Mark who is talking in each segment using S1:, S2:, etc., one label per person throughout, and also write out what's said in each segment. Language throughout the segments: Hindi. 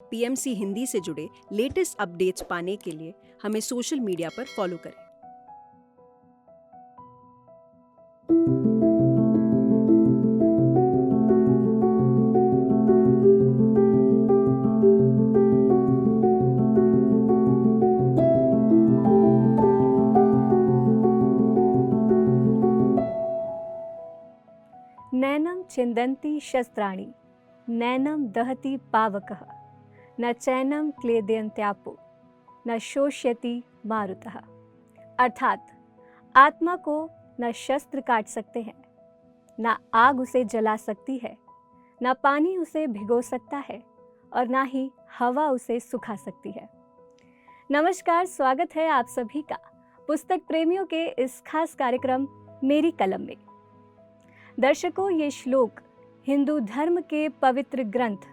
S1: पीएमसी हिंदी से जुड़े लेटेस्ट अपडेट्स पाने के लिए हमें सोशल मीडिया पर फॉलो करें।
S2: नैनम छिन्दन्ति शस्त्राणि नैनम दहति पावकः न चैनम क्लेदयन्त्यापो न शोष्यति मारुतः। अर्थात आत्मा को न शस्त्र काट सकते हैं, न आग उसे जला सकती है, न पानी उसे भिगो सकता है और न ही हवा उसे सुखा सकती है। नमस्कार, स्वागत है आप सभी का पुस्तक प्रेमियों के इस खास कार्यक्रम मेरी कलम में। दर्शकों, ये श्लोक हिंदू धर्म के पवित्र ग्रंथ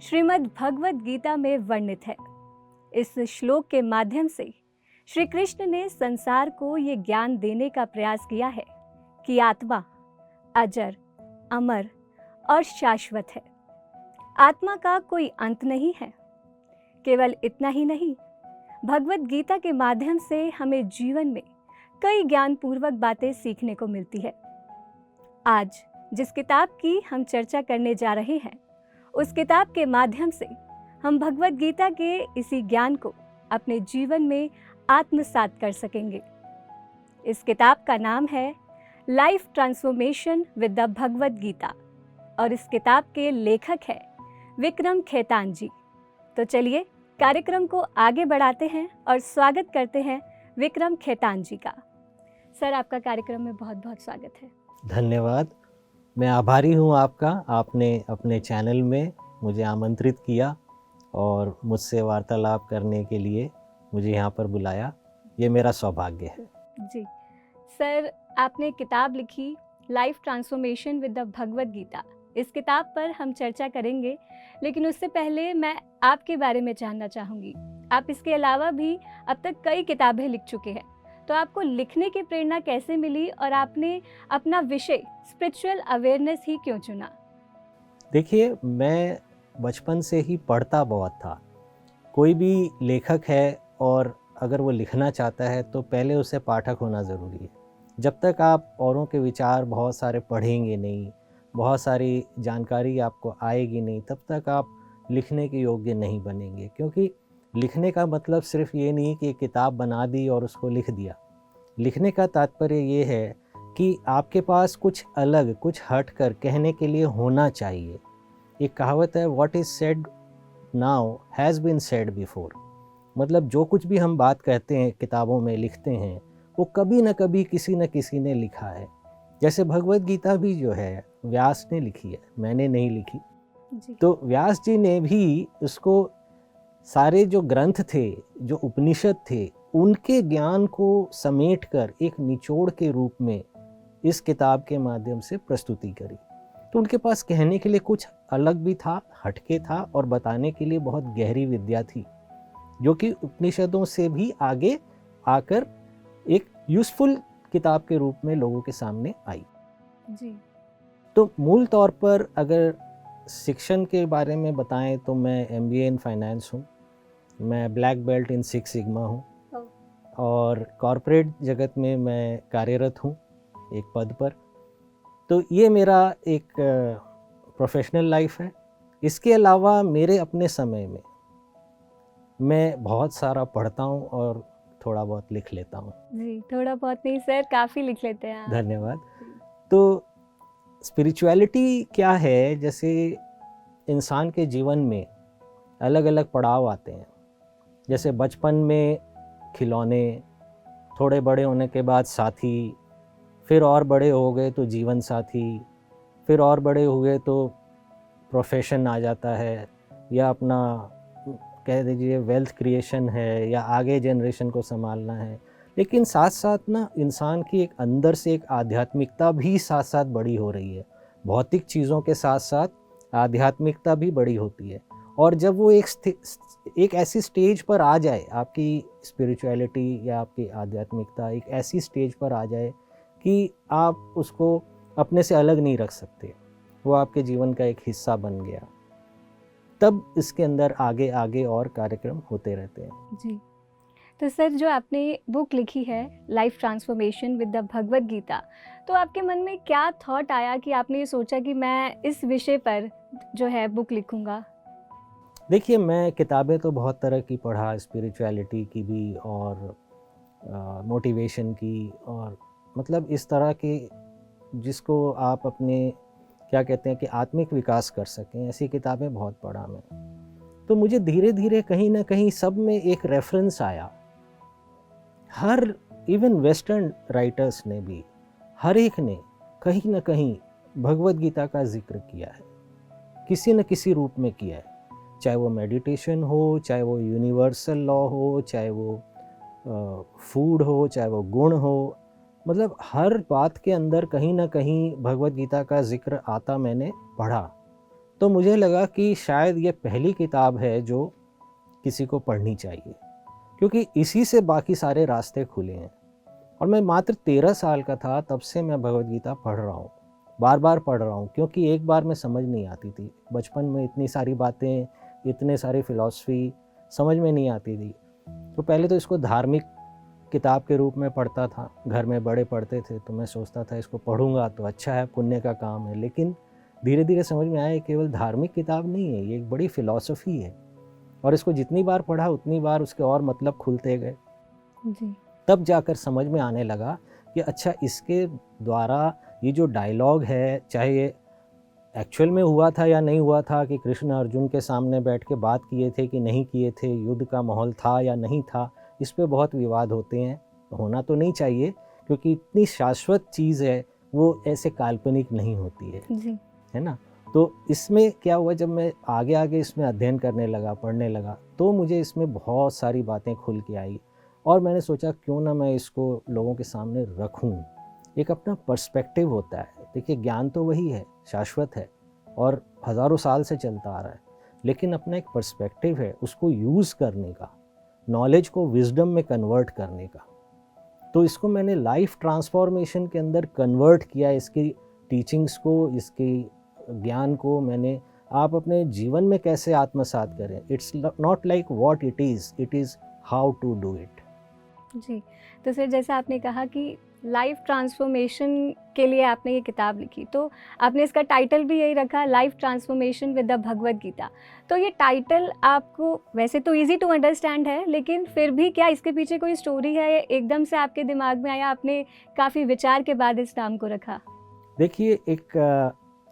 S2: श्रीमद् भगवद गीता में वर्णित है। इस श्लोक के माध्यम से श्री कृष्ण ने संसार को ये ज्ञान देने का प्रयास किया है कि आत्मा अजर, अमर और शाश्वत है। आत्मा का कोई अंत नहीं है। केवल इतना ही नहीं, भगवद गीता के माध्यम से हमें जीवन में कई ज्ञानपूर्वक बातें सीखने को मिलती है। आज जिस किताब की हम चर्चा करने जा रहे हैं, उस किताब के माध्यम से हम भगवद गीता के इसी ज्ञान को अपने जीवन में आत्मसात कर सकेंगे। इस किताब का नाम है life transformation with the Bhagavad Gita और इस किताब के लेखक है विक्रम खेतान जी। तो चलिए कार्यक्रम को आगे बढ़ाते हैं और स्वागत करते हैं विक्रम खेतान जी का। सर, आपका कार्यक्रम में बहुत बहुत स्वागत है।
S3: धन्यवाद। मैं आभारी हूँ आपका। आपने अपने चैनल में मुझे आमंत्रित किया और मुझसे वार्तालाप करने के लिए मुझे यहाँ पर बुलाया। ये मेरा सौभाग्य है।
S2: जी सर, आपने किताब लिखी life transformation with the Bhagavad Gita. इस किताब पर हम चर्चा करेंगे, लेकिन उससे पहले मैं आपके बारे में जानना चाहूँगी। आप इसके अलावा भी अब तक कई किताबें लिख चुके हैं, तो आपको लिखने की प्रेरणा कैसे मिली और आपने अपना विषय स्पिरिचुअल अवेयरनेस ही क्यों चुना?
S3: देखिए, मैं बचपन से ही पढ़ता बहुत था। कोई भी लेखक है और अगर वो लिखना चाहता है तो पहले उसे पाठक होना ज़रूरी है। जब तक आप औरों के विचार बहुत सारे पढ़ेंगे नहीं, बहुत सारी जानकारी आपको आएगी नहीं, तब तक आप लिखने के योग्य नहीं बनेंगे। क्योंकि लिखने का मतलब सिर्फ ये नहीं कि एक किताब बना दी और उसको लिख दिया। लिखने का तात्पर्य ये है कि आपके पास कुछ अलग, कुछ हट कर कहने के लिए होना चाहिए। एक कहावत है, what is said now has been said before. मतलब जो कुछ भी हम बात कहते हैं, किताबों में लिखते हैं, वो कभी न कभी किसी न किसी ने लिखा है। जैसे भगवद गीता भी जो है व्यास ने लिखी है, मैंने नहीं लिखी
S2: जी।
S3: तो व्यास जी ने भी उसको सारे जो ग्रंथ थे, जो उपनिषद थे, उनके ज्ञान को समेटकर एक निचोड़ के रूप में इस किताब के माध्यम से प्रस्तुति करी। तो उनके पास कहने के लिए कुछ अलग भी था, हटके था और बताने के लिए बहुत गहरी विद्या थी, जो कि उपनिषदों से भी आगे आकर एक यूज़फुल किताब के रूप में लोगों के सामने आई।
S2: जी।
S3: तो मूल तौर पर अगर शिक्षण के बारे में बताएं तो मैं MBA इन फाइनेंस हूँ, मैं ब्लैक बेल्ट इन 6 सिग्मा हूँ और कॉरपोरेट जगत में मैं कार्यरत हूँ एक पद पर। तो ये मेरा एक प्रोफेशनल लाइफ है। इसके अलावा मेरे अपने समय में मैं बहुत सारा पढ़ता हूँ और थोड़ा बहुत लिख लेता हूँ।
S2: जी, थोड़ा बहुत नहीं सर, काफ़ी लिख लेते हैं आप।
S3: धन्यवाद। तो स्पिरिचुअलिटी क्या है, जैसे इंसान के जीवन में अलग अलग पड़ाव आते हैं। जैसे बचपन में खिलौने, थोड़े बड़े होने के बाद साथी, फिर और बड़े हो गए तो जीवन साथी, फिर और बड़े हुए तो प्रोफेशन आ जाता है, या अपना कह दीजिए वेल्थ क्रिएशन है, या आगे जनरेशन को संभालना है। लेकिन साथ साथ ना इंसान की एक अंदर से एक आध्यात्मिकता भी साथ साथ बड़ी हो रही है। भौतिक चीज़ों के साथ साथ आध्यात्मिकता भी बड़ी होती है। और जब वो एक ऐसी स्टेज पर आ जाए, आपकी स्पिरिचुअलिटी या आपकी आध्यात्मिकता एक ऐसी स्टेज पर आ जाए कि आप उसको अपने से अलग नहीं रख सकते, वो आपके जीवन का एक हिस्सा बन गया, तब इसके अंदर आगे आगे और कार्यक्रम होते रहते हैं।
S2: जी। तो सर, जो आपने बुक लिखी है life transformation with the Bhagavad Gita, तो आपके मन में क्या थॉट आया कि आपने ये सोचा कि मैं इस विषय पर जो है बुक लिखूंगा?
S3: देखिए, मैं किताबें तो बहुत तरह की पढ़ा, स्पिरिचुअलिटी की भी और मोटिवेशन की, और मतलब इस तरह के जिसको आप अपने क्या कहते हैं कि आत्मिक विकास कर सकें, ऐसी किताबें बहुत पढ़ा मैं। तो मुझे धीरे धीरे कहीं ना कहीं सब में एक रेफरेंस आया। हर इवन वेस्टर्न राइटर्स ने भी, हर एक ने कहीं ना कहीं भगवद गीता का जिक्र किया है, किसी न किसी रूप में किया है। चाहे वो मेडिटेशन हो, चाहे वो यूनिवर्सल लॉ हो, चाहे वो फूड हो, चाहे वो गुण हो, मतलब हर बात के अंदर कहीं ना कहीं भगवद गीता का जिक्र आता मैंने पढ़ा। तो मुझे लगा कि शायद ये पहली किताब है जो किसी को पढ़नी चाहिए, क्योंकि इसी से बाकी सारे रास्ते खुले हैं। और मैं मात्र 13 साल का था तब से मैं भगवद गीता पढ़ रहा हूँ, बार बार पढ़ रहा हूँ, क्योंकि एक बार में समझ नहीं आती थी। बचपन में इतनी सारी बातें, इतने सारी फिलॉसफी समझ में नहीं आती थी। तो पहले तो इसको धार्मिक किताब के रूप में पढ़ता था, घर में बड़े पढ़ते थे, तो मैं सोचता था इसको पढ़ूंगा तो अच्छा है, पुण्य का काम है। लेकिन धीरे धीरे समझ में आया केवल धार्मिक किताब नहीं है, ये एक बड़ी फिलॉसफी है, और इसको जितनी बार पढ़ा उतनी बार उसके और मतलब खुलते गए।
S2: जी।
S3: तब जाकर समझ में आने लगा कि अच्छा, इसके द्वारा ये जो डायलॉग है, चाहे ये एक्चुअल में हुआ था या नहीं हुआ था, कि कृष्ण अर्जुन के सामने बैठ के बात किए थे कि नहीं किए थे, युद्ध का माहौल था या नहीं था, इस पे बहुत विवाद होते हैं। होना तो नहीं चाहिए, क्योंकि इतनी शाश्वत चीज़ है, वो ऐसे काल्पनिक नहीं होती है,
S2: जी।
S3: है ना। तो इसमें क्या हुआ, जब मैं आगे आगे इसमें अध्ययन करने लगा, पढ़ने लगा, तो मुझे इसमें बहुत सारी बातें खुल के आई, और मैंने सोचा क्यों ना मैं इसको लोगों के सामने रखूं। एक अपना पर्सपेक्टिव होता है। देखिए, ज्ञान तो वही है, शाश्वत है और हज़ारों साल से चलता आ रहा है, लेकिन अपना एक पर्सपेक्टिव है, उसको यूज़ करने का, नॉलेज को विजडम में कन्वर्ट करने का। तो इसको मैंने लाइफ ट्रांसफॉर्मेशन के अंदर कन्वर्ट किया। इसकी टीचिंग्स को, इसके ज्ञान को मैंने आप अपने जीवन में कैसे आत्मसात करें। It's not like what it is how to do it.
S2: जी। तो सर, जैसा आपने कहा कि लाइफ ट्रांसफॉर्मेशन के लिए आपने ये किताब लिखी, तो आपने इसका टाइटल भी यही रखा, life transformation with the Bhagavad Gita. तो ये टाइटल आपको वैसे तो इजी टू अंडरस्टैंड है, लेकिन फिर भी क्या इसके पीछे कोई स्टोरी है, एकदम से आपके दिमाग में आया, आपने काफ़ी विचार के बाद इस नाम को रखा?
S3: देखिए, एक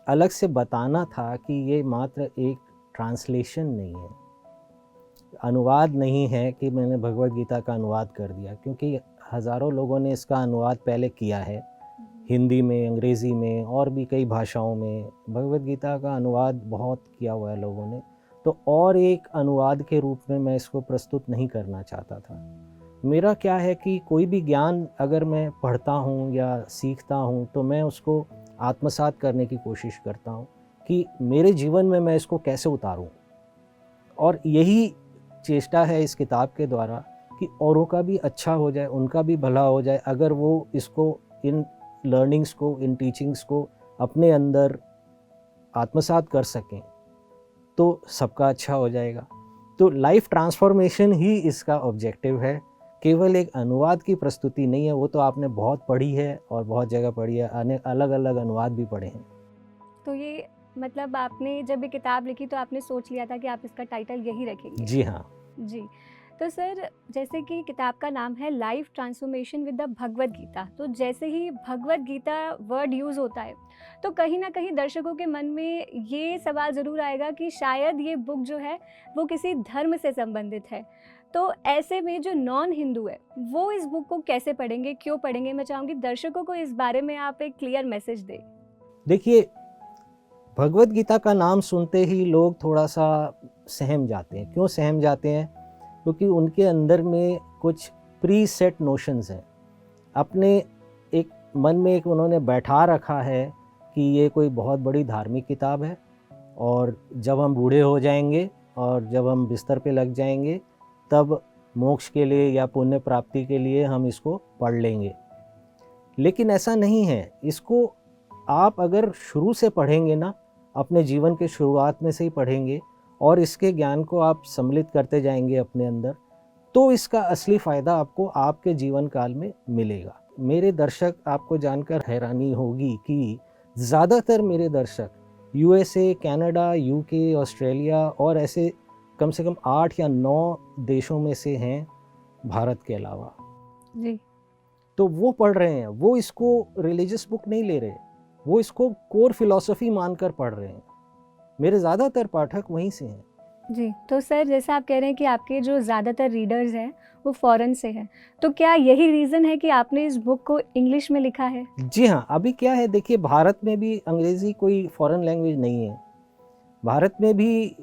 S3: अलग से बताना था कि ये मात्र एक ट्रांसलेशन नहीं है, अनुवाद नहीं है कि मैंने भगवद गीता का अनुवाद कर दिया, क्योंकि हज़ारों लोगों ने इसका अनुवाद पहले किया है, हिंदी में, अंग्रेज़ी में और भी कई भाषाओं में भगवद गीता का अनुवाद बहुत किया हुआ है लोगों ने। तो और एक अनुवाद के रूप में मैं इसको प्रस्तुत नहीं करना चाहता था। मेरा क्या है कि कोई भी ज्ञान अगर मैं पढ़ता हूँ या सीखता हूँ, तो मैं उसको आत्मसात करने की कोशिश करता हूँ कि मेरे जीवन में मैं इसको कैसे उतारूँ। और यही चेष्टा है इस किताब के द्वारा कि औरों का भी अच्छा हो जाए, उनका भी भला हो जाए। अगर वो इसको, इन लर्निंग्स को, इन टीचिंग्स को अपने अंदर आत्मसात कर सकें, तो सबका अच्छा हो जाएगा। तो लाइफ ट्रांसफॉर्मेशन ही इसका ऑब्जेक्टिव है, केवल एक अनुवाद की प्रस्तुति नहीं है। वो तो आपने बहुत पढ़ी है और बहुत जगह पढ़ी है, अलग अलग अनुवाद भी पढ़े हैं।
S2: तो ये मतलब आपने जब ये किताब लिखी तो आपने सोच लिया था कि आप इसका टाइटल यही रखेंगे?
S3: जी हाँ।
S2: जी। तो सर, जैसे कि किताब का नाम है life transformation with the Bhagavad Gita, तो जैसे ही भगवद गीता वर्ड यूज़ होता है, तो कहीं ना कहीं दर्शकों के मन में ये सवाल ज़रूर आएगा कि शायद ये बुक जो है वो किसी धर्म से संबंधित है। तो ऐसे में जो नॉन हिंदू है वो इस बुक को कैसे पढ़ेंगे, क्यों पढ़ेंगे? मैं चाहूँगी दर्शकों को इस बारे में आप एक क्लियर मैसेज दें।
S3: देखिए, भगवद गीता का नाम सुनते ही लोग थोड़ा सा सहम जाते हैं। क्यों सहम जाते हैं? क्योंकि उनके अंदर में कुछ प्री सेट नोशंस हैं। अपने एक मन में एक उन्होंने बैठा रखा है कि ये कोई बहुत बड़ी धार्मिक किताब है, और जब हम बूढ़े हो जाएंगे और जब हम बिस्तर पे लग जाएंगे, तब मोक्ष के लिए या पुण्य प्राप्ति के लिए हम इसको पढ़ लेंगे। लेकिन ऐसा नहीं है। इसको आप अगर शुरू से पढ़ेंगे ना, अपने जीवन के शुरुआत में से ही पढ़ेंगे, और इसके ज्ञान को आप सम्मिलित करते जाएंगे अपने अंदर, तो इसका असली फ़ायदा आपको आपके जीवन काल में मिलेगा। मेरे दर्शक, आपको जानकर हैरानी होगी कि ज़्यादातर मेरे दर्शक यूएसए, कनाडा, यूके, ऑस्ट्रेलिया और ऐसे कम से कम 8 या 9 देशों में से हैं, भारत के अलावा।
S2: जी।
S3: तो वो पढ़ रहे हैं, वो इसको रिलीजियस बुक नहीं ले रहे, वो इसको कोर फिलॉसफी मानकर पढ़ रहे हैं। मेरे ज़्यादातर पाठक वहीं से हैं।
S2: जी, तो सर जैसा आप कह रहे हैं कि आपके जो ज़्यादातर रीडर्स हैं वो फ़ॉरेन से हैं, तो क्या यही रीज़न है कि आपने इस बुक को इंग्लिश में लिखा है?
S3: जी हाँ, अभी क्या है, देखिए भारत में भी अंग्रेज़ी कोई फॉरेन लैंग्वेज नहीं है। भारत में भी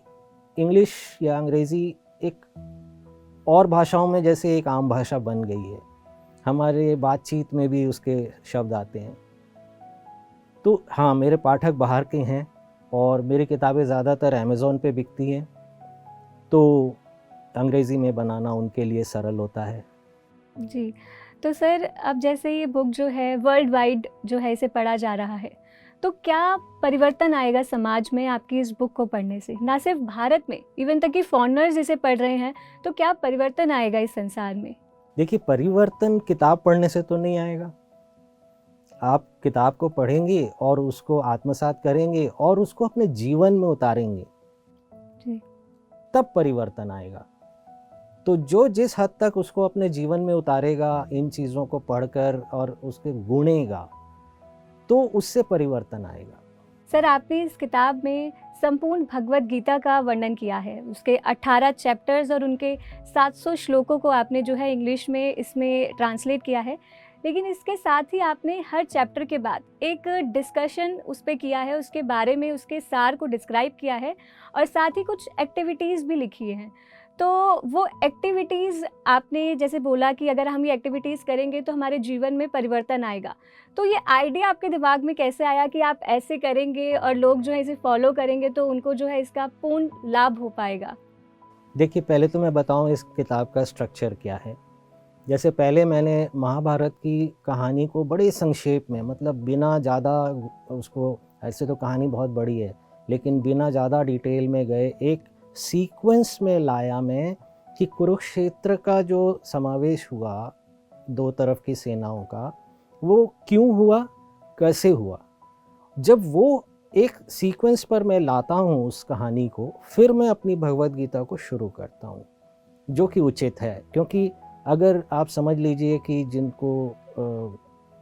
S3: इंग्लिश या अंग्रेज़ी एक और भाषाओं में जैसे एक आम भाषा बन गई है। हमारे बातचीत में भी उसके शब्द आते हैं। तो हाँ, मेरे पाठक बाहर के हैं और मेरी किताबें ज़्यादातर अमेज़न पे बिकती हैं, तो अंग्रेज़ी में बनाना उनके लिए सरल होता है।
S2: जी, तो सर अब जैसे ये बुक जो है वर्ल्ड वाइड जो है इसे पढ़ा जा रहा है, तो क्या परिवर्तन आएगा समाज में आपकी इस बुक को पढ़ने से? ना सिर्फ भारत में, इवन तक कि फॉरेनर्स इसे पढ़ रहे हैं, तो क्या परिवर्तन आएगा इस संसार में?
S3: देखिए, परिवर्तन किताब पढ़ने से तो नहीं आएगा। आप किताब को पढ़ेंगे और उसको आत्मसात करेंगे और उसको अपने जीवन में उतारेंगे,
S2: जी।
S3: तब परिवर्तन आएगा। तो जो जिस हद तक उसको अपने जीवन में उतारेगा, इन चीज़ों को पढ़कर और उसके गुणेगा, तो उससे परिवर्तन आएगा।
S2: सर आपने इस किताब में संपूर्ण भगवत गीता का वर्णन किया है, उसके 18 चैप्टर्स और उनके 700 श्लोकों को आपने जो है इंग्लिश में इसमें ट्रांसलेट किया है, लेकिन इसके साथ ही आपने हर चैप्टर के बाद एक डिस्कशन उस पे किया है, उसके बारे में उसके सार को डिस्क्राइब किया है और साथ ही कुछ एक्टिविटीज़ भी लिखी हैं। तो वो एक्टिविटीज़ आपने जैसे बोला कि अगर हम ये एक्टिविटीज़ करेंगे तो हमारे जीवन में परिवर्तन आएगा, तो ये आइडिया आपके दिमाग में कैसे आया कि आप ऐसे करेंगे और लोग जो है इसे फॉलो करेंगे तो उनको जो है इसका पूर्ण लाभ हो पाएगा?
S3: देखिए, पहले तो मैं बताऊं इस किताब का स्ट्रक्चर क्या है। जैसे पहले मैंने महाभारत की कहानी को बड़े संक्षेप में, मतलब बिना ज़्यादा उसको, ऐसे तो कहानी बहुत बड़ी है, लेकिन बिना ज़्यादा डिटेल में गए एक सीक्वेंस में लाया मैं कि कुरुक्षेत्र का जो समावेश हुआ दो तरफ की सेनाओं का, वो क्यों हुआ, कैसे हुआ। जब वो एक सीक्वेंस पर मैं लाता हूँ उस कहानी को, फिर मैं अपनी भगवत गीता को शुरू करता हूँ, जो कि उचित है। क्योंकि अगर आप समझ लीजिए कि जिनको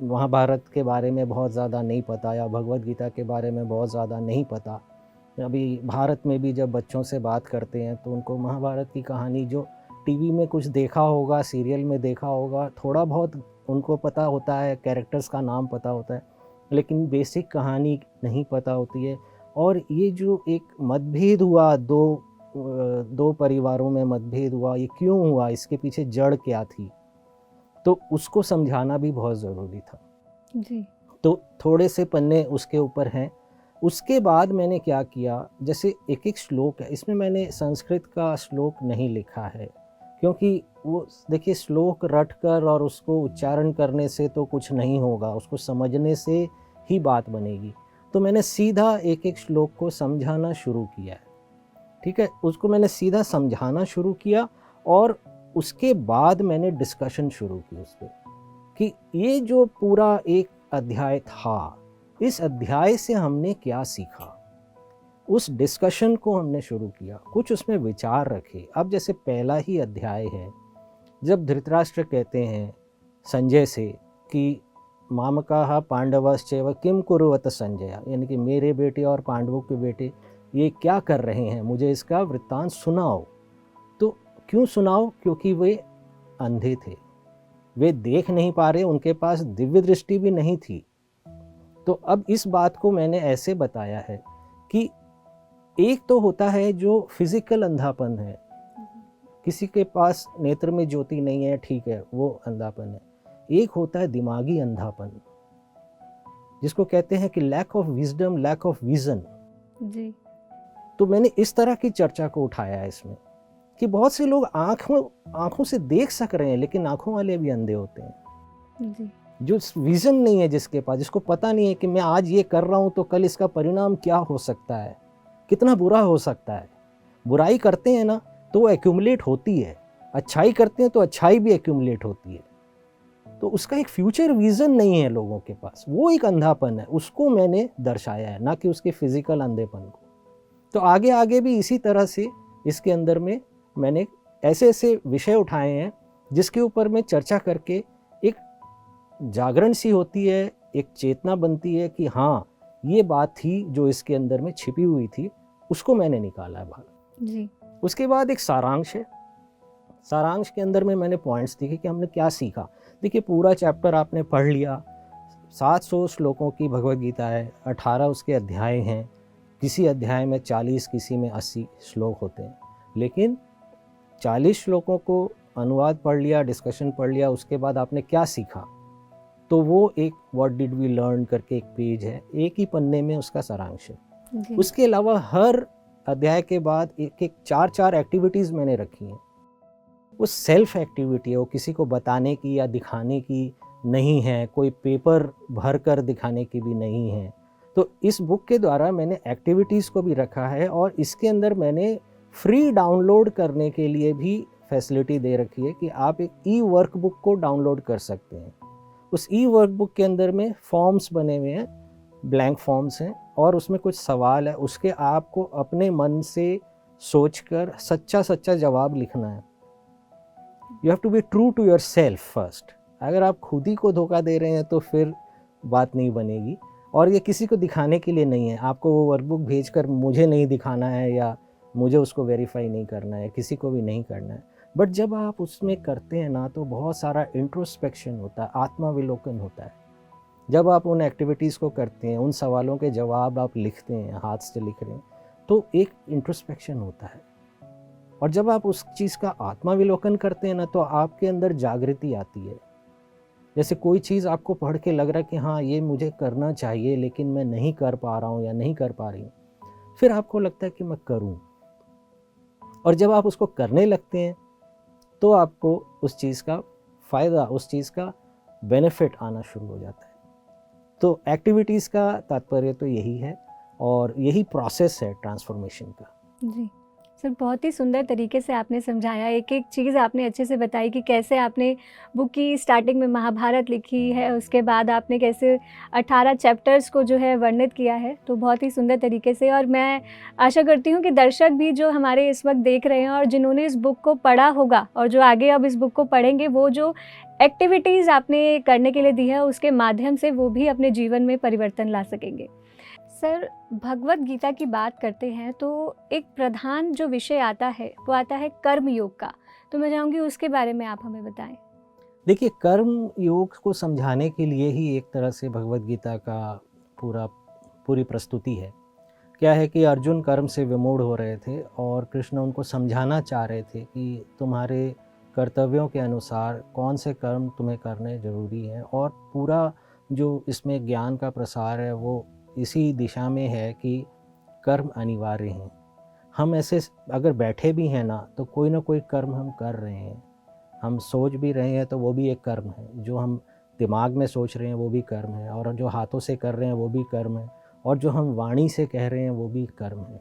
S3: महाभारत के बारे में बहुत ज़्यादा नहीं पता या भगवत गीता के बारे में बहुत ज़्यादा नहीं पता, अभी भारत में भी जब बच्चों से बात करते हैं तो उनको महाभारत की कहानी जो टीवी में कुछ देखा होगा, सीरियल में देखा होगा, थोड़ा बहुत उनको पता होता है, कैरेक्टर्स का नाम पता होता है, लेकिन बेसिक कहानी नहीं पता होती है। और ये जो एक मतभेद हुआ, दो परिवारों में मतभेद हुआ, ये क्यों हुआ, इसके पीछे जड़ क्या थी, तो उसको समझाना भी बहुत ज़रूरी था।
S2: जी।
S3: तो थोड़े से पन्ने उसके ऊपर हैं। उसके बाद मैंने क्या किया, जैसे एक एक श्लोक है, इसमें मैंने संस्कृत का श्लोक नहीं लिखा है, क्योंकि वो देखिए श्लोक रट कर और उसको उच्चारण करने से तो कुछ नहीं होगा, उसको समझने से ही बात बनेगी। तो मैंने सीधा एक एक श्लोक को समझाना शुरू किया है, ठीक है, उसको मैंने सीधा समझाना शुरू किया और उसके बाद मैंने डिस्कशन शुरू की उस पर कि ये जो पूरा एक अध्याय था, इस अध्याय से हमने क्या सीखा। उस डिस्कशन को हमने शुरू किया, कुछ उसमें विचार रखे। अब जैसे पहला ही अध्याय है, जब धृतराष्ट्र कहते हैं संजय से कि मामकाः पांडवश्चैव किम कुर्वत संजय, यानी कि मेरे बेटे और पांडवों के बेटे ये क्या कर रहे हैं, मुझे इसका वृत्तांत सुनाओ। तो क्यों सुनाओ, क्योंकि वे अंधे थे, वे देख नहीं पा रहे, उनके पास दिव्य दृष्टि भी नहीं थी। तो अब इस बात को मैंने ऐसे बताया है कि एक तो होता है जो फिजिकल अंधापन है, किसी के पास नेत्र में ज्योति नहीं है, ठीक है, वो अंधापन है। एक होता है दिमागी अंधापन, जिसको कहते हैं कि lack of wisdom, lack of vision.
S2: जी।
S3: तो मैंने इस तरह की चर्चा को उठाया है इसमें कि बहुत से लोग आंखों से देख सक रहे हैं, लेकिन आंखों वाले भी अंधे होते हैं।
S2: जी।
S3: जो विजन नहीं है जिसके पास, जिसको पता नहीं है कि मैं आज ये कर रहा हूँ तो कल इसका परिणाम क्या हो सकता है, कितना बुरा हो सकता है, बुराई करते हैं ना तो वो एक्यूमुलेट होती है, अच्छाई करते हैं तो अच्छाई भी एक्यूमुलेट होती है। तो उसका एक फ्यूचर विज़न नहीं है लोगों के पास, वो एक अंधापन है, उसको मैंने दर्शाया है, ना कि उसके फिजिकल अंधेपन को। तो आगे आगे भी इसी तरह से इसके अंदर में मैंने ऐसे ऐसे विषय उठाए हैं जिसके ऊपर में चर्चा करके एक जागरण सी होती है, एक चेतना बनती है कि हाँ ये बात थी जो इसके अंदर में छिपी हुई थी, उसको मैंने निकाला है बाहर।
S2: जी।
S3: उसके बाद एक सारांश है। सारांश के अंदर में मैंने पॉइंट्स दिखे कि हमने क्या सीखा। देखिए पूरा चैप्टर आपने पढ़ लिया, 700 श्लोकों की भगवद गीता है, 18 उसके अध्याय हैं, किसी अध्याय में 40 किसी में 80 श्लोक होते हैं, लेकिन 40 श्लोकों को अनुवाद पढ़ लिया, डिस्कशन पढ़ लिया, उसके बाद आपने क्या सीखा, तो वो एक व्हाट डिड वी लर्न करके एक पेज है, एक ही पन्ने में उसका सारांश है।
S2: जी।
S3: उसके अलावा हर अध्याय के बाद एक एक 4-4 एक्टिविटीज़ मैंने रखी हैं। वो सेल्फ एक्टिविटी है, वो किसी को बताने की या दिखाने की नहीं है, कोई पेपर भर कर दिखाने की भी नहीं है। तो इस बुक के द्वारा मैंने एक्टिविटीज़ को भी रखा है और इसके अंदर मैंने फ्री डाउनलोड करने के लिए भी फैसिलिटी दे रखी है कि आप एक ई वर्कबुक को डाउनलोड कर सकते हैं। उस ई वर्कबुक के अंदर में फॉर्म्स बने हुए हैं, ब्लैंक फॉर्म्स हैं और उसमें कुछ सवाल है, उसके आपको अपने मन से सोचकर सच्चा सच्चा जवाब लिखना है। You have to be true to yourself first. अगर आप खुद ही को धोखा दे रहे हैं तो फिर बात नहीं बनेगी। और ये किसी को दिखाने के लिए नहीं है, आपको वो वर्कबुक भेजकर मुझे नहीं दिखाना है या मुझे उसको वेरीफाई नहीं करना है, किसी को भी नहीं करना है। बट जब आप उसमें करते हैं ना तो बहुत सारा इंट्रोस्पेक्शन होता है, आत्माविलोकन होता है। जब आप उन एक्टिविटीज़ को करते हैं, उन सवालों के जवाब आप लिखते हैं, हाथ से लिख रहे हैं, तो एक इंट्रोस्पेक्शन होता है। और जब आप उस चीज़ का आत्माविलोकन करते हैं ना तो आपके अंदर जागृति आती है। जैसे कोई चीज़ आपको पढ़ के लग रहा है कि हाँ ये मुझे करना चाहिए लेकिन मैं नहीं कर पा रहा हूँ या नहीं कर पा रही हूँ, फिर आपको लगता है कि मैं करूँ। और जब आप उसको करने लगते हैं तो आपको उस चीज़ का फ़ायदा, उस चीज़ का बेनिफिट आना शुरू हो जाता है। तो एक्टिविटीज़ का तात्पर्य तो यही है और यही प्रोसेस है ट्रांसफॉर्मेशन का।
S2: जी सर, बहुत ही सुंदर तरीके से आपने समझाया, एक एक चीज़ आपने अच्छे से बताई कि कैसे आपने बुक की स्टार्टिंग में महाभारत लिखी है, उसके बाद आपने कैसे 18 चैप्टर्स को जो है वर्णित किया है, तो बहुत ही सुंदर तरीके से। और मैं आशा करती हूँ कि दर्शक भी जो हमारे इस वक्त देख रहे हैं और जिन्होंने इस बुक को पढ़ा होगा और जो आगे अब इस बुक को पढ़ेंगे, वो जो एक्टिविटीज़ आपने करने के लिए दी है उसके माध्यम से वो भी अपने जीवन में परिवर्तन ला सकेंगे। सर, भगवत गीता की बात करते हैं तो एक प्रधान जो विषय आता है वो आता है कर्म योग का, तो मैं चाहूँगी उसके बारे में आप हमें बताएं।
S3: देखिए कर्म योग को समझाने के लिए ही एक तरह से भगवत गीता का पूरी प्रस्तुति है। क्या है कि अर्जुन कर्म से विमूढ़ हो रहे थे और कृष्ण उनको समझाना चाह रहे थे कि तुम्हारे कर्तव्यों के अनुसार कौन से कर्म तुम्हें करने ज़रूरी हैं। और पूरा जो इसमें ज्ञान का प्रसार है वो इसी दिशा में है कि कर्म अनिवार्य हैं। हम ऐसे अगर बैठे भी हैं ना तो कोई ना कोई कर्म हम कर रहे हैं। हम सोच भी रहे हैं तो वो भी एक कर्म है, जो हम दिमाग में सोच रहे हैं वो भी कर्म है, और जो हाथों से कर रहे हैं वो भी कर्म है, और जो हम वाणी से कह रहे हैं वो भी कर्म है।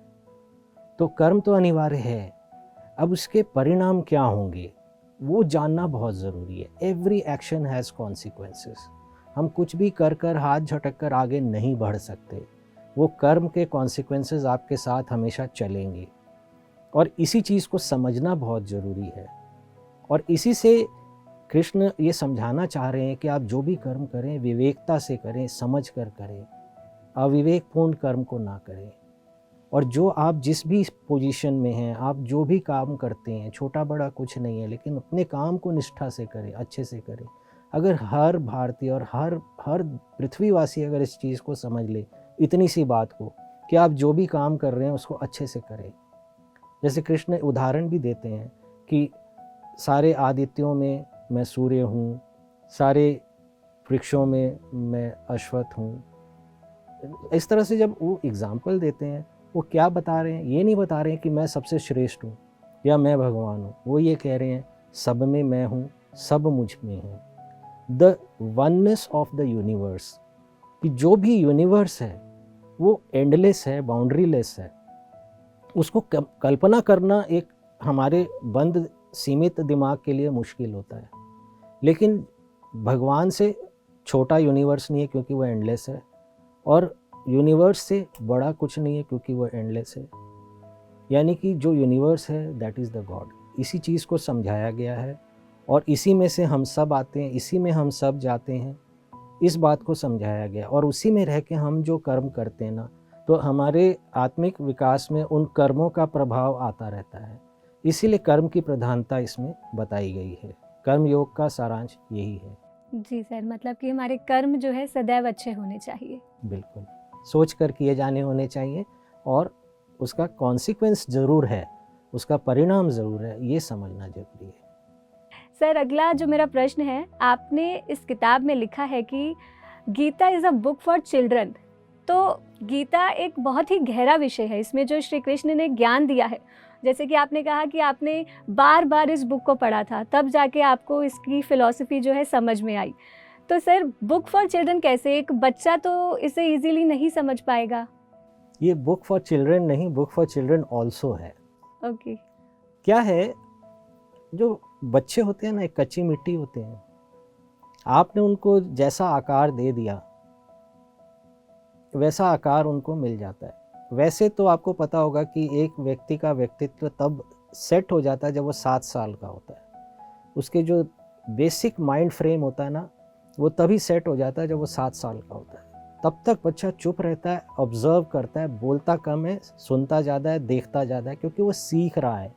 S3: तो कर्म तो अनिवार्य है। अब उसके परिणाम क्या होंगे वो जानना बहुत ज़रूरी है। Every action has consequences. हम कुछ भी कर कर हाथ झटक कर आगे नहीं बढ़ सकते। वो कर्म के कॉन्सिक्वेंसेस आपके साथ हमेशा चलेंगे और इसी चीज़ को समझना बहुत ज़रूरी है। और इसी से कृष्ण ये समझाना चाह रहे हैं कि आप जो भी कर्म करें विवेकता से करें, समझ कर करें, अविवेकपूर्ण कर्म को ना करें। और जो आप जिस भी पोजीशन में हैं, आप जो भी काम करते हैं, छोटा बड़ा कुछ नहीं है, लेकिन अपने काम को निष्ठा से करें, अच्छे से करें। अगर हर भारतीय और हर पृथ्वीवासी अगर इस चीज़ को समझ ले, इतनी सी बात को, कि आप जो भी काम कर रहे हैं उसको अच्छे से करें। जैसे कृष्ण उदाहरण भी देते हैं कि सारे आदित्यों में मैं सूर्य हूँ, सारे वृक्षों में मैं अश्वत्थ हूँ। इस तरह से जब वो एग्जाम्पल देते हैं, वो क्या बता रहे हैं? ये नहीं बता रहे हैं कि मैं सबसे श्रेष्ठ हूँ या मैं भगवान हूँ। वो ये कह रहे हैं सब में मैं हूँ, सब मुझ में है। The oneness of the universe, कि जो भी यूनिवर्स है वो एंडलेस है, बाउंड्रीलेस है। उसको कल्पना करना एक हमारे बंद सीमित दिमाग के लिए मुश्किल होता है। लेकिन भगवान से छोटा यूनिवर्स नहीं है क्योंकि वो एंडलेस है, और यूनिवर्स से बड़ा कुछ नहीं है क्योंकि वो एंडलेस है। यानी कि जो यूनिवर्स है दैट इज़ द गॉड। इसी चीज़ को समझाया गया है और इसी में से हम सब आते हैं, इसी में हम सब जाते हैं। इस बात को समझाया गया और उसी में रह के हम जो कर्म करते हैं ना, तो हमारे आत्मिक विकास में उन कर्मों का प्रभाव आता रहता है। इसीलिए कर्म की प्रधानता इसमें बताई गई है। कर्म योग का सारांश यही है।
S2: जी सर, मतलब कि हमारे कर्म जो है सदैव अच्छे होने चाहिए।
S3: बिल्कुल, सोच कर किए जाने होने चाहिए और उसका कॉन्सिक्वेंस ज़रूर है, उसका परिणाम ज़रूर है, ये समझना ज़रूरी है।
S2: सर, अगला जो मेरा प्रश्न है, आपने इस किताब में लिखा है कि Gita is a book for children. तो गीता एक बहुत ही गहरा विषय है। इसमें जो श्री कृष्ण ने ज्ञान दिया है, जैसे कि आपने कहा कि आपने बार बार इस बुक को पढ़ा था, तब जाके आपको इसकी फ़िलॉसफी जो है समझ में आई। तो सर, बुक फॉर चिल्ड्रन कैसे? एक बच्चा तो इसे इजीली नहीं समझ पाएगा।
S3: ये बुक फॉर चिल्ड्रन नहीं, बुक फॉर चिल्ड्रन ऑल्सो है।
S2: ओके।
S3: क्या है, जो बच्चे होते हैं ना, एक कच्ची मिट्टी होते हैं। आपने उनको जैसा आकार दे दिया वैसा आकार उनको मिल जाता है। वैसे तो आपको पता होगा कि एक व्यक्ति का व्यक्तित्व तब सेट हो जाता है जब वो 7 साल का होता है। उसके जो बेसिक माइंड फ्रेम होता है ना, वो तभी सेट हो जाता है जब वो 7 साल का होता है। तब तक बच्चा चुप रहता है, ऑब्जर्व करता है, बोलता कम है, सुनता ज़्यादा है, देखता ज़्यादा है, क्योंकि वो सीख रहा है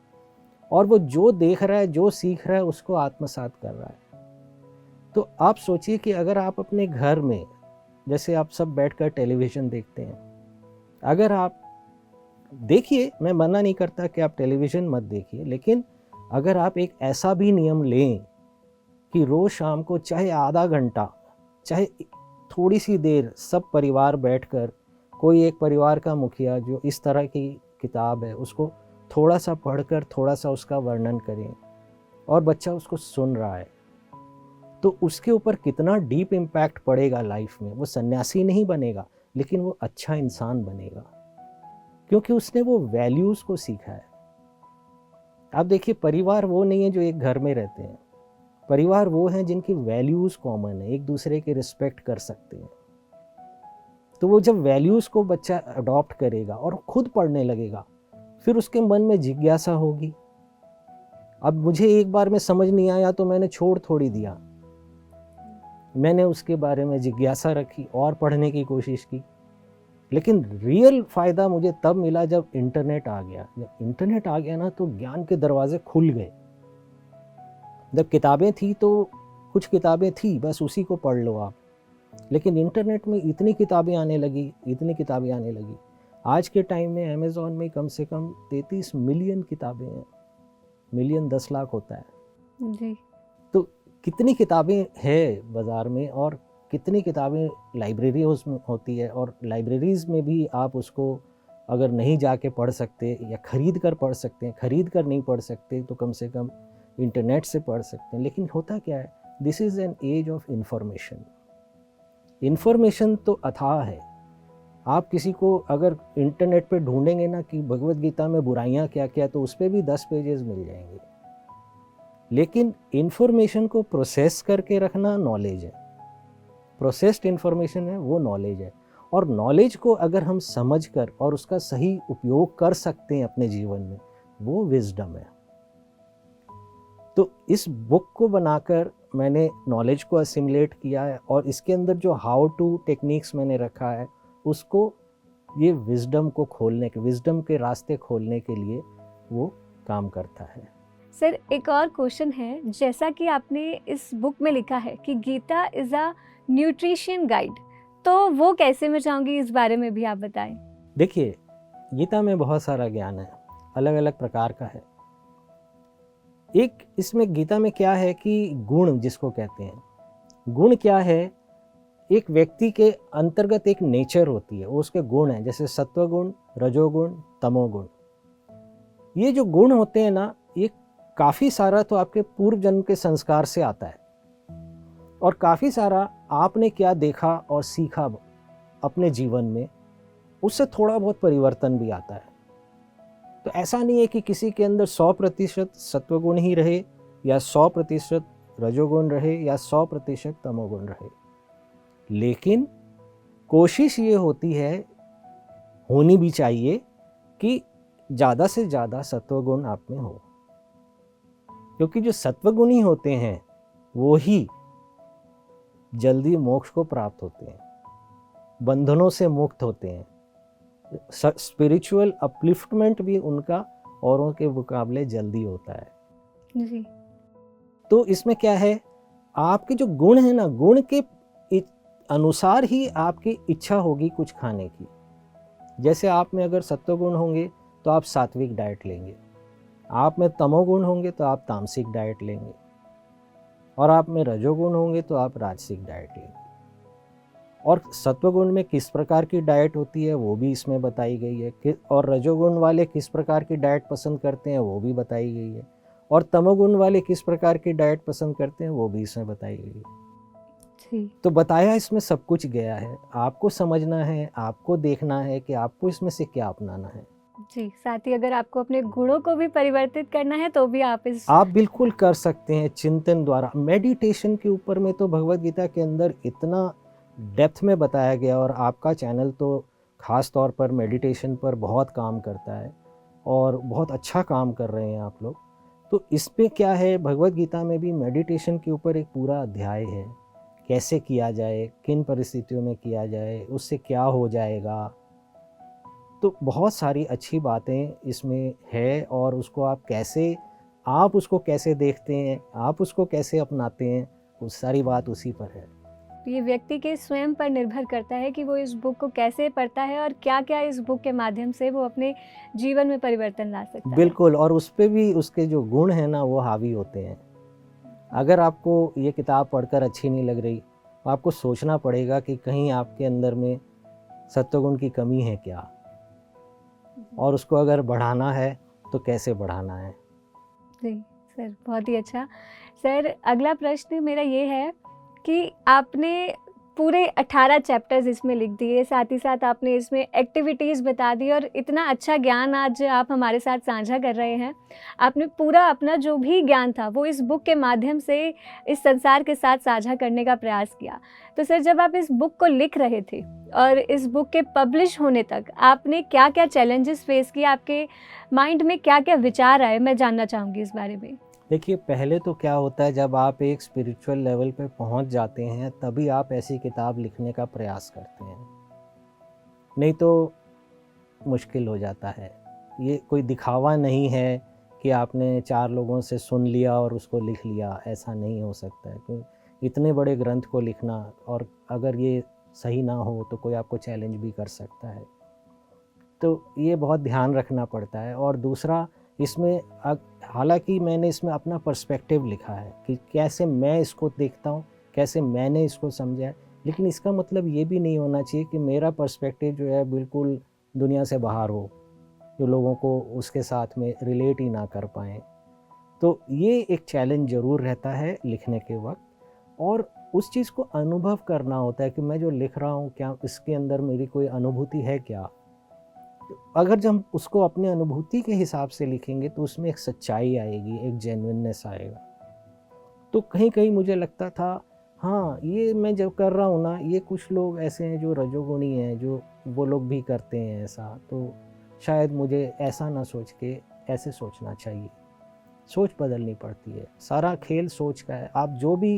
S3: और वो जो देख रहा है, जो सीख रहा है, उसको आत्मसात कर रहा है। तो आप सोचिए कि अगर आप अपने घर में, जैसे आप सब बैठकर टेलीविज़न देखते हैं, अगर आप देखिए, मैं मना नहीं करता कि आप टेलीविज़न मत देखिए, लेकिन अगर आप एक ऐसा भी नियम लें कि रोज़ शाम को चाहे आधा घंटा, चाहे थोड़ी सी देर, सब परिवार बैठकर कोई एक परिवार का मुखिया जो इस तरह की किताब है उसको थोड़ा सा पढ़कर थोड़ा सा उसका वर्णन करें और बच्चा उसको सुन रहा है, तो उसके ऊपर कितना डीप इम्पैक्ट पड़ेगा लाइफ में। वो सन्यासी नहीं बनेगा, लेकिन वो अच्छा इंसान बनेगा, क्योंकि उसने वो वैल्यूज़ को सीखा है। आप देखिए, परिवार वो नहीं है जो एक घर में रहते हैं। परिवार वो हैं जिनकी वैल्यूज़ कॉमन है, एक दूसरे के रिस्पेक्ट कर सकते हैं। तो वो जब वैल्यूज़ को बच्चा अडॉप्ट करेगा और खुद पढ़ने लगेगा, फिर उसके मन में जिज्ञासा होगी। अब मुझे एक बार में समझ नहीं आया तो मैंने छोड़ थोड़ी दिया, मैंने उसके बारे में जिज्ञासा रखी और पढ़ने की कोशिश की। लेकिन रियल फ़ायदा मुझे तब मिला जब इंटरनेट आ गया। जब इंटरनेट आ गया ना, तो ज्ञान के दरवाजे खुल गए। जब किताबें थी तो कुछ किताबें थी, बस उसी को पढ़ लो आप, लेकिन इंटरनेट में इतनी किताबें आने लगी, इतनी किताबें आने लगी। आज के टाइम में अमेज़ॉन में कम से कम 33 मिलियन किताबें हैं। मिलियन 10 लाख होता है
S2: जी।
S3: तो कितनी किताबें हैं बाज़ार में, और कितनी किताबें लाइब्रेरीज में होती है, और लाइब्रेरीज़ में भी आप उसको अगर नहीं जाके पढ़ सकते या ख़रीद कर पढ़ सकते हैं, ख़रीद कर नहीं पढ़ सकते तो कम से कम इंटरनेट से पढ़ सकते हैं। लेकिन होता क्या है, this is an age of information. Information तो अथाह है। आप किसी को अगर इंटरनेट पे ढूंढेंगे ना कि भगवत गीता में बुराइयां क्या क्या, तो उस पर भी 10 पेजेस मिल जाएंगे। लेकिन इंफॉर्मेशन को प्रोसेस करके रखना नॉलेज है। प्रोसेस्ड इंफॉर्मेशन है वो नॉलेज है, और नॉलेज को अगर हम समझ कर और उसका सही उपयोग कर सकते हैं अपने जीवन में, वो विजडम है। तो इस बुक को बनाकर मैंने नॉलेज को असिमुलेट किया है, और इसके अंदर जो हाउ टू टेक्निक्स मैंने रखा है उसको ये विजडम को खोलने के, विजडम के रास्ते खोलने के लिए वो काम करता है।
S2: सर, एक और क्वेश्चन है, जैसा कि आपने इस बुक में लिखा है कि Gita is a nutrition guide, तो वो कैसे, मैं चाहूँगी इस बारे में भी आप बताएं।
S3: देखिए, गीता में बहुत सारा ज्ञान है, अलग अलग प्रकार का है। एक इसमें गीता में क्या है कि गुण जिसको कहते हैं, गुण क्या है, एक व्यक्ति के अंतर्गत एक नेचर होती है, वो उसके गुण हैं, जैसे सत्वगुण, रजोगुण, तमोगुण। ये जो गुण होते हैं ना, ये काफ़ी सारा तो आपके पूर्व जन्म के संस्कार से आता है, और काफ़ी सारा आपने क्या देखा और सीखा अपने जीवन में, उससे थोड़ा बहुत परिवर्तन भी आता है। तो ऐसा नहीं है कि किसी के अंदर 100% सत्वगुण ही रहे या 100% रजोगुण रहे या 100% तमोगुण रहे, लेकिन कोशिश ये होती है, होनी भी चाहिए, कि ज़्यादा से ज़्यादा सत्वगुण आप में हो, क्योंकि जो सत्वगुणी होते हैं वो ही जल्दी मोक्ष को प्राप्त होते हैं, बंधनों से मुक्त होते हैं, स्पिरिचुअल अपलिफ्टमेंट भी उनका औरों के मुकाबले जल्दी होता है।
S2: जी।
S3: तो इसमें क्या है, आपके जो गुण है ना, गुण के अनुसार ही आपकी इच्छा होगी कुछ खाने की। जैसे आप में अगर सत्वगुण होंगे तो आप सात्विक डाइट लेंगे, आप में तमोगुण होंगे तो आप तामसिक डाइट लेंगे, और आप में रजोगुण होंगे तो आप राजसिक डाइट लेंगे। और सत्वगुण में किस प्रकार की डाइट होती है वो भी इसमें बताई गई है, और रजोगुण वाले किस प्रकार की डाइट पसंद करते हैं वो भी बताई गई है, और तमोगुण वाले किस प्रकार की डाइट पसंद करते हैं वो भी इसमें बताई गई है।
S2: जी।
S3: तो बताया इसमें सब कुछ गया है, आपको समझना है, आपको देखना है कि आपको इसमें से क्या अपनाना है।
S2: जी, साथ ही अगर आपको अपने गुणों को भी परिवर्तित करना है तो भी
S3: आप बिल्कुल कर सकते हैं चिंतन द्वारा। मेडिटेशन के ऊपर में तो भगवत गीता के अंदर इतना डेप्थ में बताया गया, और आपका चैनल तो ख़ास तौर पर मेडिटेशन पर बहुत काम करता है और बहुत अच्छा काम कर रहे हैं आप लोग। तो इसमें क्या है, भगवत गीता में भी मेडिटेशन के ऊपर एक पूरा अध्याय है, कैसे किया जाए, किन परिस्थितियों में किया जाए, उससे क्या हो जाएगा। तो बहुत सारी अच्छी बातें इसमें है, और उसको आप उसको कैसे देखते हैं, आप उसको कैसे अपनाते हैं, वो सारी बात उसी पर है।
S2: ये व्यक्ति के स्वयं पर निर्भर करता है कि वो इस बुक को कैसे पढ़ता है और क्या क्या इस बुक के माध्यम से वो अपने जीवन में परिवर्तन ला सकता है।
S3: बिल्कुल, और उस पे भी उसके जो गुण हैं ना वो हावी होते हैं। अगर आपको ये किताब पढ़कर अच्छी नहीं लग रही, तो आपको सोचना पड़ेगा कि कहीं आपके अंदर में सत्वगुण की कमी है क्या, और उसको अगर बढ़ाना है तो कैसे बढ़ाना है।
S2: जी सर, बहुत ही अच्छा। सर, अगला प्रश्न मेरा ये है कि आपने पूरे 18 चैप्टर्स इसमें लिख दिए, साथ ही साथ आपने इसमें एक्टिविटीज़ बता दी, और इतना अच्छा ज्ञान आज आप हमारे साथ साझा कर रहे हैं। आपने पूरा अपना जो भी ज्ञान था वो इस बुक के माध्यम से इस संसार के साथ साझा करने का प्रयास किया। तो सर, जब आप इस बुक को लिख रहे थे और इस बुक के पब्लिश होने तक आपने क्या क्या चैलेंजेस फेस किए, आपके माइंड में क्या क्या विचार आए, मैं जानना चाहूँगी इस बारे में।
S3: देखिए, पहले तो क्या होता है, जब आप एक स्पिरिचुअल लेवल पे पहुंच जाते हैं तभी आप ऐसी किताब लिखने का प्रयास करते हैं, नहीं तो मुश्किल हो जाता है। ये कोई दिखावा नहीं है कि आपने 4 लोगों से सुन लिया और उसको लिख लिया, ऐसा नहीं हो सकता है। क्योंकि इतने बड़े ग्रंथ को लिखना, और अगर ये सही ना हो तो कोई आपको चैलेंज भी कर सकता है, तो ये बहुत ध्यान रखना पड़ता है। और दूसरा, इसमें हालांकि मैंने इसमें अपना पर्सपेक्टिव लिखा है कि कैसे मैं इसको देखता हूँ, कैसे मैंने इसको समझा है, लेकिन इसका मतलब ये भी नहीं होना चाहिए कि मेरा पर्सपेक्टिव जो है बिल्कुल दुनिया से बाहर हो, जो लोगों को उसके साथ में रिलेट ही ना कर पाएँ। तो ये एक चैलेंज ज़रूर रहता है लिखने के वक्त, और उस चीज़ को अनुभव करना होता है कि मैं जो लिख रहा हूँ क्या इसके अंदर मेरी कोई अनुभूति है क्या। अगर जब हम उसको अपने अनुभूति के हिसाब से लिखेंगे तो उसमें एक सच्चाई आएगी, एक जेन्युइननेस आएगा। तो कहीं कहीं मुझे लगता था, हाँ, ये मैं जब कर रहा हूँ ना, ये कुछ लोग ऐसे हैं जो रजोगुणी हैं, जो वो लोग भी करते हैं ऐसा, तो शायद मुझे ऐसा ना सोच के ऐसे सोचना चाहिए। सोच बदलनी पड़ती है, सारा खेल सोच का है। आप जो भी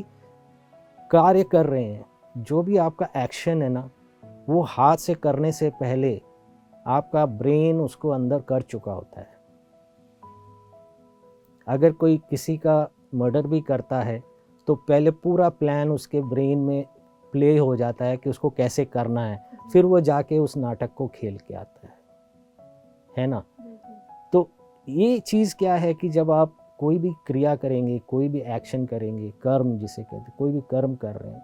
S3: कार्य कर रहे हैं, जो भी आपका एक्शन है ना, वो हाथ से करने से पहले आपका ब्रेन उसको अंदर कर चुका होता है। अगर कोई किसी का मर्डर भी करता है तो पहले पूरा प्लान उसके ब्रेन में प्ले हो जाता है कि उसको कैसे करना है, फिर वो जाके उस नाटक को खेल के आता है ना। तो ये चीज़ क्या है कि जब आप कोई भी क्रिया करेंगे, कोई भी एक्शन करेंगे, कर्म जिसे कहते हैं, कोई भी कर्म कर रहे हैं,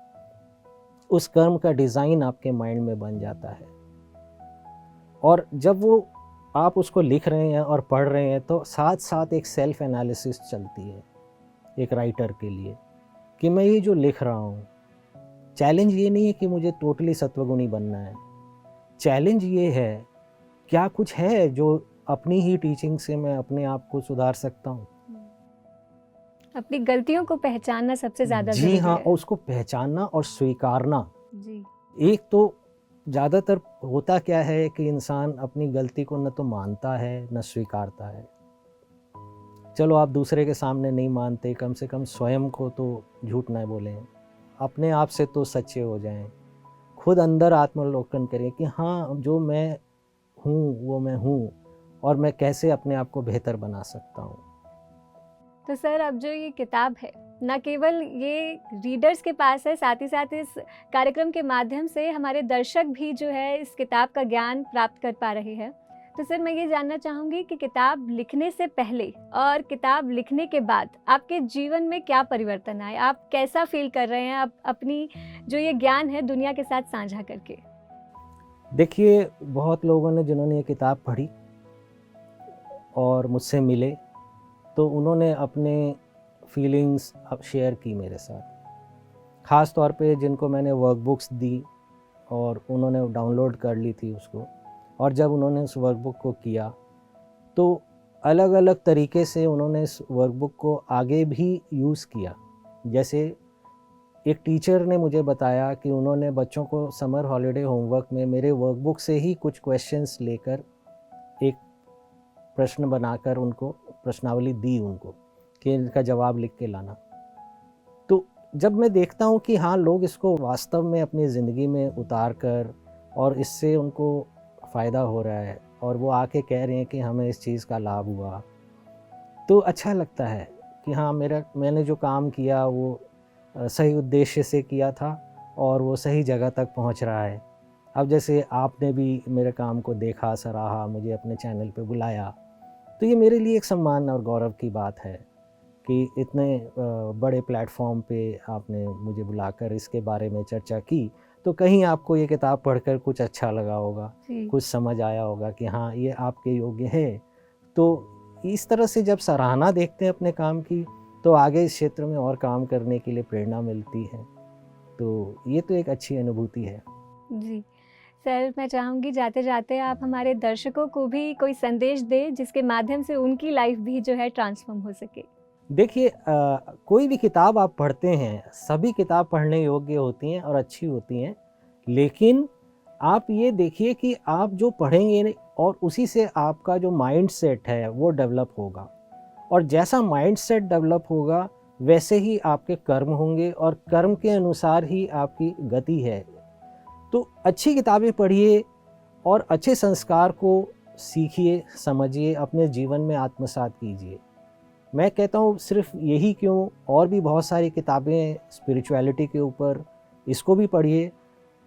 S3: उस कर्म का डिज़ाइन आपके माइंड में बन जाता है। और जब वो आप उसको लिख रहे हैं और पढ़ रहे हैं तो साथ साथ एक सेल्फ एनालिसिस चलती है एक राइटर के लिए कि मैं ये जो लिख रहा हूँ, चैलेंज ये नहीं है कि मुझे टोटली सत्वगुणी बनना है। चैलेंज ये है क्या कुछ है जो अपनी ही टीचिंग से मैं अपने आप को सुधार सकता हूँ।
S2: अपनी गलतियों को पहचानना सबसे ज़्यादा
S3: जी
S2: ज़रूरी
S3: हाँ,
S2: है।
S3: और उसको पहचानना और स्वीकारना।
S2: जी।
S3: एक तो ज़्यादातर होता क्या है कि इंसान अपनी गलती को न तो मानता है न स्वीकारता है। चलो आप दूसरे के सामने नहीं मानते, कम से कम स्वयं को तो झूठ ना बोलें, अपने आप से तो सच्चे हो जाएं, खुद अंदर आत्मावलोकन करें कि हाँ, जो मैं हूँ वो मैं हूँ और मैं कैसे अपने आप को बेहतर बना सकता हूँ।
S2: तो सर, अब जो ये किताब है, न केवल ये रीडर्स के पास है, साथ ही साथ इस कार्यक्रम के माध्यम से हमारे दर्शक भी जो है इस किताब का ज्ञान प्राप्त कर पा रहे हैं। तो सर, मैं ये जानना चाहूँगी कि किताब लिखने से पहले और किताब लिखने के बाद आपके जीवन में क्या परिवर्तन आए? आप कैसा फील कर रहे हैं आप अपनी जो ये ज्ञान है दुनिया के साथ साझा करके?
S3: देखिए, बहुत लोगों ने जिन्होंने ये किताब पढ़ी और मुझसे मिले, तो उन्होंने अपने फीलिंग्स अब शेयर की मेरे साथ। ख़ास तौर पे जिनको मैंने वर्कबुक्स दी और उन्होंने डाउनलोड कर ली थी उसको, और जब उन्होंने उस वर्कबुक को किया तो अलग अलग तरीके से उन्होंने इस वर्कबुक को आगे भी यूज़ किया। जैसे एक टीचर ने मुझे बताया कि उन्होंने बच्चों को समर हॉलिडे होमवर्क में मेरे वर्कबुक से ही कुछ क्वेश्चंस लेकर एक प्रश्न बनाकर उनको प्रश्नावली दी उनको कि इनका जवाब लिख के लाना। तो जब मैं देखता हूँ कि हाँ, लोग इसको वास्तव में अपनी ज़िंदगी में उतार कर और इससे उनको फ़ायदा हो रहा है और वो आके कह रहे हैं कि हमें इस चीज़ का लाभ हुआ, तो अच्छा लगता है कि हाँ, मैंने जो काम किया वो सही उद्देश्य से किया था और वो सही जगह तक पहुंच रहा है। अब जैसे आपने भी मेरे काम को देखा, सराहा, मुझे अपने चैनल पे बुलाया, तो ये मेरे लिए एक सम्मान और गौरव की बात है कि इतने बड़े प्लेटफॉर्म पे आपने मुझे बुलाकर इसके बारे में चर्चा की। तो कहीं आपको ये किताब पढ़कर कुछ अच्छा लगा होगा, कुछ समझ आया होगा कि हाँ, ये आपके योग्य है। तो इस तरह से जब सराहना देखते हैं अपने काम की, तो आगे इस क्षेत्र में और काम करने के लिए प्रेरणा मिलती है। तो ये तो एक अच्छी अनुभूति है।
S2: जी। सर, मैं चाहूँगी जाते जाते आप हमारे दर्शकों को भी कोई संदेश दें जिसके माध्यम से उनकी लाइफ भी जो है ट्रांसफॉर्म हो सके।
S3: देखिए, कोई भी किताब आप पढ़ते हैं, सभी किताब पढ़ने योग्य होती हैं और अच्छी होती हैं, लेकिन आप ये देखिए कि आप जो पढ़ेंगे और उसी से आपका जो माइंड सेट है वो डेवलप होगा, और जैसा माइंड सेट डेवलप होगा वैसे ही आपके कर्म होंगे और कर्म के अनुसार ही आपकी गति है। तो अच्छी किताबें पढ़िए और अच्छे संस्कार को सीखिए, समझिए, अपने जीवन में आत्मसात कीजिए। मैं कहता हूँ सिर्फ यही क्यों, और भी बहुत सारी किताबें स्पिरिचुअलिटी के ऊपर, इसको भी पढ़िए।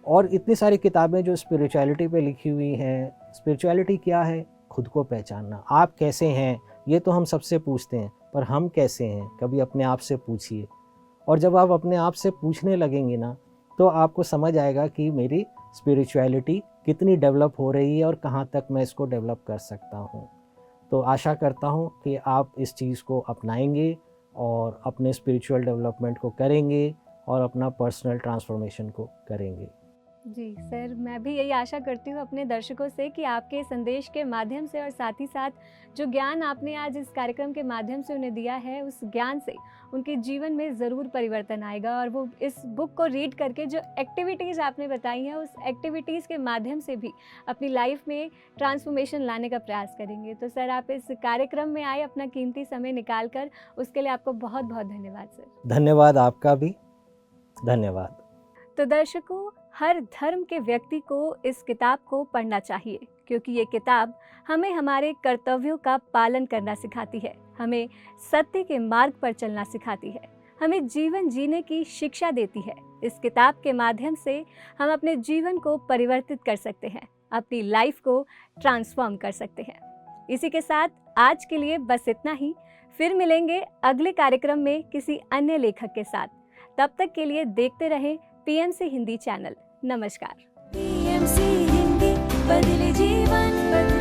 S3: और इतनी सारी किताबें जो स्पिरिचुअलिटी पे लिखी हुई हैं। स्पिरिचुअलिटी क्या है? खुद को पहचानना। आप कैसे हैं ये तो हम सबसे पूछते हैं, पर हम कैसे हैं कभी अपने आप से पूछिए। और जब आप अपने आप से पूछने लगेंगे ना, तो आपको समझ आएगा कि मेरी स्पिरिचुअलिटी कितनी डेवलप हो रही है और कहाँ तक मैं इसको डेवलप कर सकता हूँ। तो आशा करता हूँ कि आप इस चीज़ को अपनाएंगे और अपने स्पिरिचुअल डेवलपमेंट को करेंगे और अपना पर्सनल ट्रांसफॉर्मेशन को करेंगे।
S2: जी सर, मैं भी यही आशा करती हूँ अपने दर्शकों से कि आपके संदेश के माध्यम से और साथ ही साथ जो ज्ञान आपने आज इस कार्यक्रम के माध्यम से उन्हें दिया है, उस ज्ञान से उनके जीवन में ज़रूर परिवर्तन आएगा और वो इस बुक को रीड करके जो एक्टिविटीज़ आपने बताई हैं, उस एक्टिविटीज़ के माध्यम से भी अपनी लाइफ में ट्रांसफॉर्मेशन लाने का प्रयास करेंगे। तो सर, आप इस कार्यक्रम में आए, अपना कीमती समय निकाल कर, उसके लिए आपको बहुत बहुत धन्यवाद सर।
S3: धन्यवाद, आपका भी धन्यवाद।
S2: तो दर्शकों, हर धर्म के व्यक्ति को इस किताब को पढ़ना चाहिए, क्योंकि ये किताब हमें हमारे कर्तव्यों का पालन करना सिखाती है, हमें सत्य के मार्ग पर चलना सिखाती है, हमें जीवन जीने की शिक्षा देती है। इस किताब के माध्यम से हम अपने जीवन को परिवर्तित कर सकते हैं, अपनी लाइफ को ट्रांसफॉर्म कर सकते हैं। इसी के साथ आज के लिए बस इतना ही। फिर मिलेंगे अगले कार्यक्रम में किसी अन्य लेखक के साथ। तब तक के लिए देखते रहें PMC हिंदी चैनल। नमस्कार।
S4: PMC हिंदी, बदले जीवन।